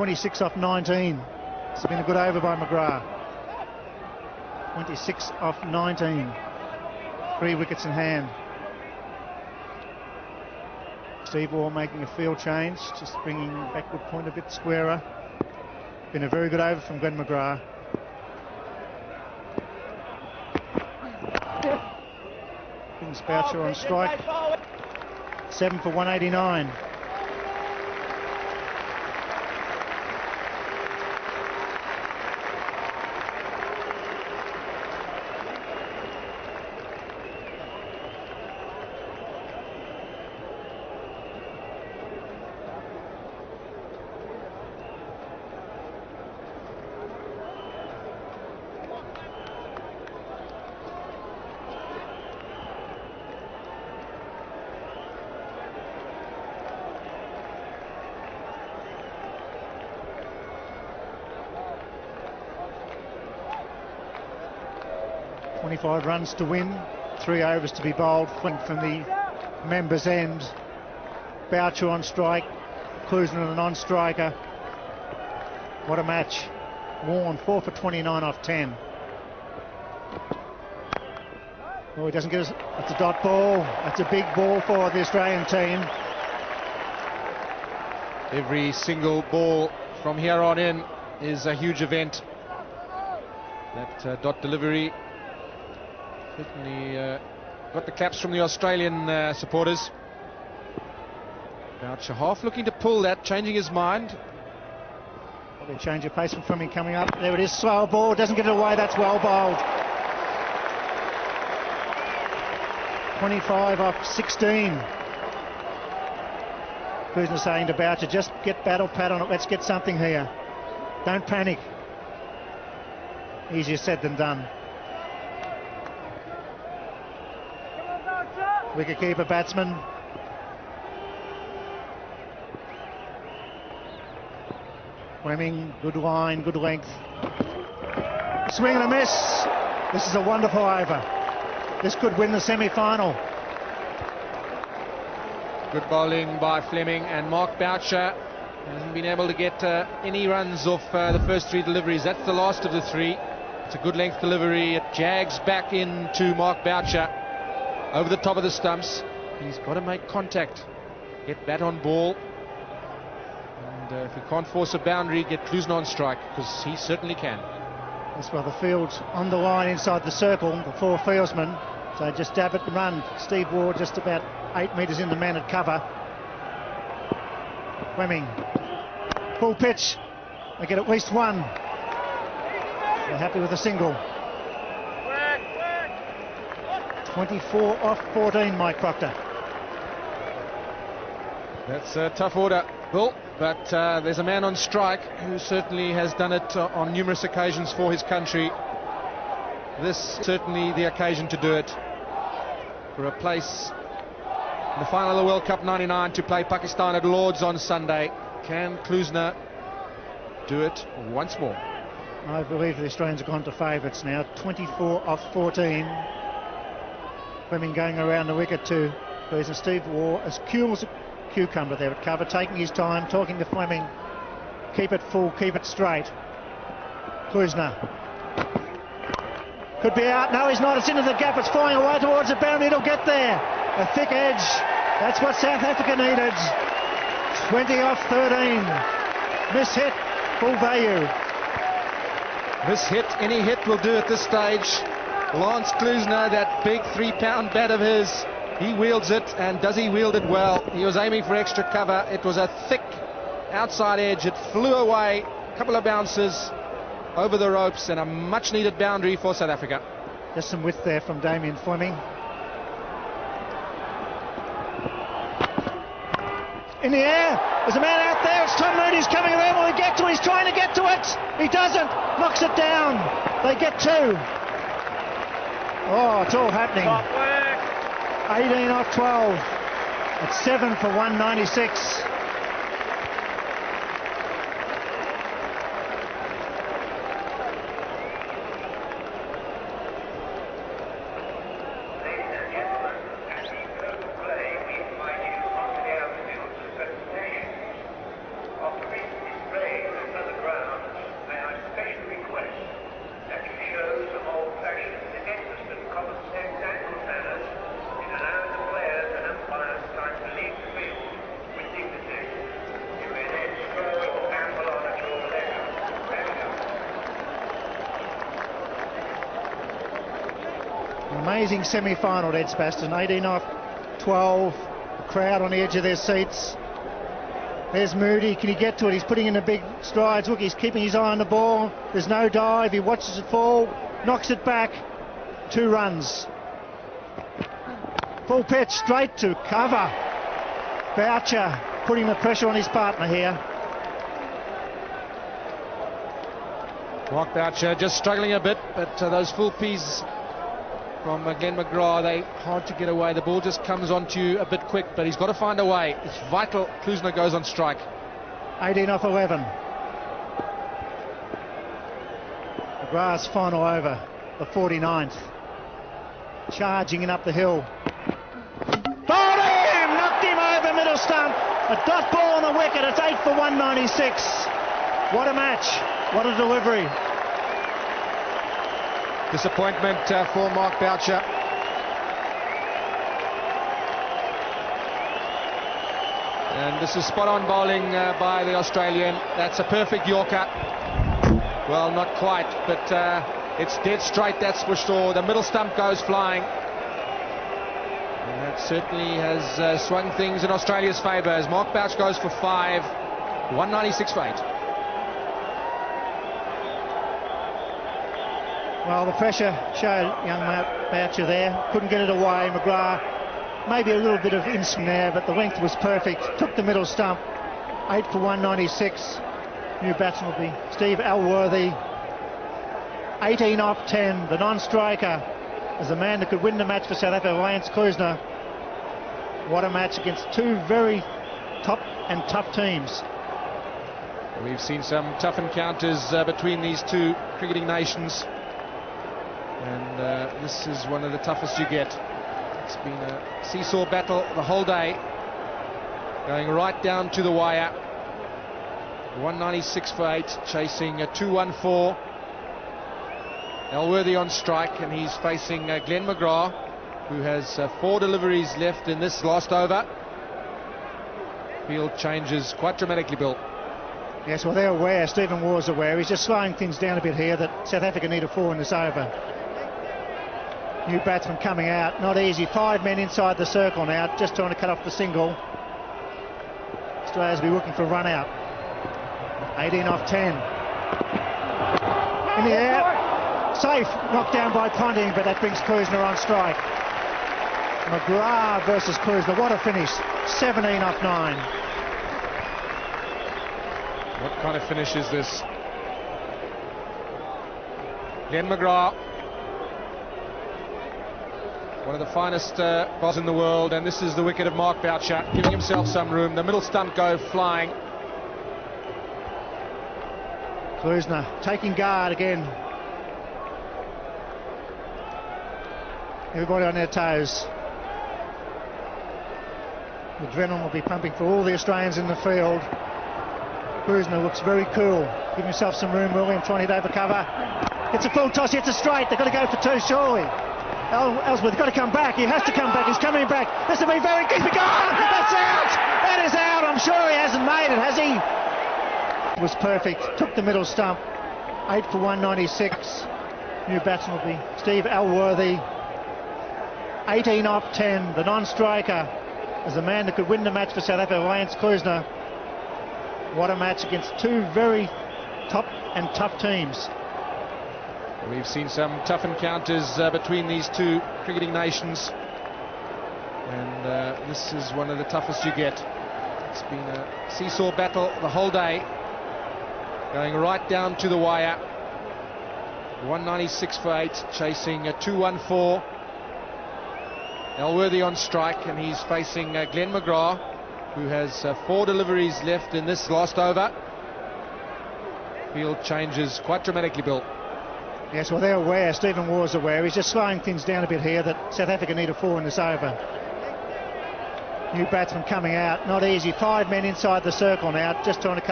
26 off 19. It's been a good over by McGrath. 26 off 19. 3 wickets in hand. Steve Waugh making a field change, just bringing backward point a bit squarer. Been a very good over from Glenn McGrath. Brings Boucher on strike. 7 for 189. Runs to win, 3 overs to be bowled from the members' end. Boucher on strike, Klusener a non-striker. What a match. Warren 4 for 29 off 10. Oh, he doesn't get us. It's a dot ball. That's a big ball for the Australian team. Every single ball from here on in is a huge event. That dot delivery certainly got the claps from the Australian supporters. Boucher half looking to pull that, changing his mind. Probably a change of pace from him coming up. There it is, slow ball, doesn't get it away, that's well bowled. 25 off 16. Klusener saying to Boucher, just get battle pat on it, let's get something here. Don't panic. Easier said than done. Wicket-keeper batsman. Fleming, good line, good length. Swing and a miss. This is a wonderful over. This could win the semi-final. Good bowling by Fleming, and Mark Boucher hasn't been able to get any runs off the first 3 deliveries. That's the last of the 3. It's a good length delivery. It jags back into Mark Boucher. Over the top of the stumps. He's got to make contact, get bat on ball, and if he can't force a boundary, get Klusener on strike, because he certainly can. That's well, the field's on the line inside the circle, the 4 fieldsmen, so just dab it and run. Steve Waugh just about 8 metres in the man at cover. Fleming, full pitch, they get at least 1. They're happy with a single. 24 off 14, Mike Proctor. That's a tough order, Bill, but there's a man on strike who certainly has done it on numerous occasions for his country. This certainly the occasion to do it. For a place in the final of the World Cup 99 to play Pakistan at Lord's on Sunday. Can Klusener do it once more? I believe the Australians have gone to favourites now. 24 off 14. Fleming going around the wicket to Klusener. Steve Waugh as cool as a cucumber there at cover, taking his time, talking to Fleming. Keep it full, keep it straight. Klusener could be out. No, he's not. It's into the gap. It's flying away towards the boundary. It'll get there. A thick edge. That's what South Africa needed. 20 off 13. Miss hit, full value. This hit, any hit will do at this stage. Lance Klusener, that big 3-pound bat of his, he wields it, and does he wield it well? He was aiming for extra cover. It was a thick outside edge. It flew away, a couple of bounces over the ropes, and a much needed boundary for South Africa. Just some width there from Damien Fleming. In the air, there's a man out there. It's Tom Moody's coming around. Will he get to it? He's trying to get to it. He doesn't. Knocks it down. They get 2. Oh, it's all happening. 18 off 12. It's 7 for 196. Amazing semi-final, Ed Sebastian. 18 off 12. The crowd on the edge of their seats. There's Moody. Can he get to it? He's putting in the big strides. Look, he's keeping his eye on the ball. There's no dive. He watches it fall. Knocks it back. 2 runs. Full pitch straight to cover. Boucher putting the pressure on his partner here. Mark Boucher just struggling a bit, but those full P's from Glenn McGrath, they hard to get away. The ball just comes onto you a bit quick, but he's got to find a way. It's vital Klusner goes on strike. 18 off 11. McGrath's final over, the 49th. Charging in up the hill. Bowled him! Knocked him over middle stump. A dot ball on the wicket. It's 8 for 196. What a match. What a delivery. Disappointment for Mark Boucher. And this is spot-on bowling by the Australian. That's a perfect Yorker. Well, not quite, but it's dead straight, that's for sure. The middle stump goes flying. And that certainly has swung things in Australia's favour as Mark Boucher goes for 5, 196 for 8. Well, the pressure showed young Boucher there. Couldn't get it away. McGrath, maybe a little bit of instinct there, but the length was perfect. Took the middle stump. 8 for 196. New batsman will be Steve Alworthy. 18 off 10. The non-striker is the man that could win the match for South Africa, Lance Klusner. What a match against 2 very top and tough teams. We've seen some tough encounters between these 2 cricketing nations. And this is one of the toughest you get. It's been a seesaw battle the whole day, going right down to the wire. 196 for 8, chasing a 214. Elworthy on strike, and he's facing Glenn McGrath, who has 4 deliveries left in this last over. Field changes quite dramatically, Bill. Yes, well, they're aware. Stephen Waugh's aware. He's just slowing things down a bit here, that South Africa need a 4 in this over. New batsman coming out, not easy. 5 men inside the circle now, just trying to cut off the single. Australia's be looking for a run out. 18 off 10. In the air, safe, knocked down by Ponting, but that brings Klusner on strike. McGrath versus Klusner, what a finish. 17 off 9. What kind of finish is this? Glenn McGrath, one of the finest bowlers in the world, and this is the wicket of Mark Boucher, giving himself some room. The middle stump go flying. Klusner taking guard again. Everybody on their toes. The adrenaline will be pumping for all the Australians in the field. Klusner looks very cool. Give himself some room, William, trying to hit over cover. It's a full toss, hits it straight. They've got to go for 2, surely. Ellsworth's got to come back. He has to come back. He's coming back. This will be very good. That's out. That is out. I'm sure he hasn't made it, has he? It was perfect. Took the middle stump. 8 for 196. New batsman will be Steve Alworthy. 18 off 10. The non-striker is the man that could win the match for South Africa, Lance Klusner. What a match against 2 very top and tough teams. We've seen some tough encounters between these 2 cricketing nations, and this is one of the toughest you get. It's been a seesaw battle the whole day, going right down to the wire. 196 for 8, chasing a 214. Elworthy on strike, and he's facing Glenn McGrath, who has 4 deliveries left in this last over. Field changes quite dramatically, Bill. Yes, well, they're aware. Stephen Waugh's aware. He's just slowing things down a bit here, that South Africa need a 4 in this over. New batsman coming out, not easy. 5 men inside the circle now, just trying to cut